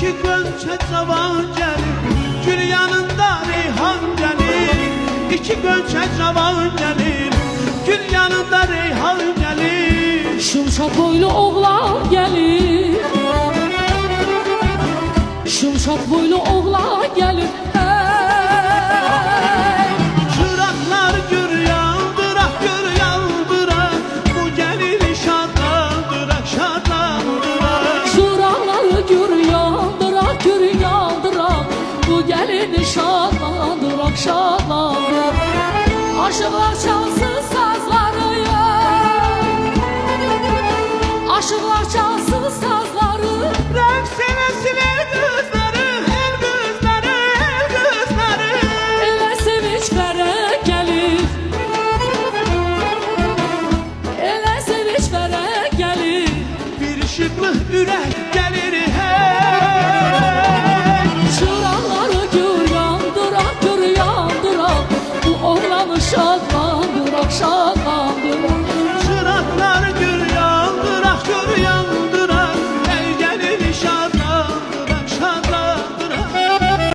İki gönçe cavan gelir, gül yanında reyhan gelir. İki gönçe cavan gelir, gül yanında reyhan gelir. Şumşak boylu oğlan gelir, şumşak boylu oğlan gelir. Çıraklar gür yandırak, gür yandırak, bu gelir şadlandırak, şadlandırak. Çıraklar gür yandırak, gür yandırak, bu gelir şadlandırak, şadlandırak. Aşıklar çalsın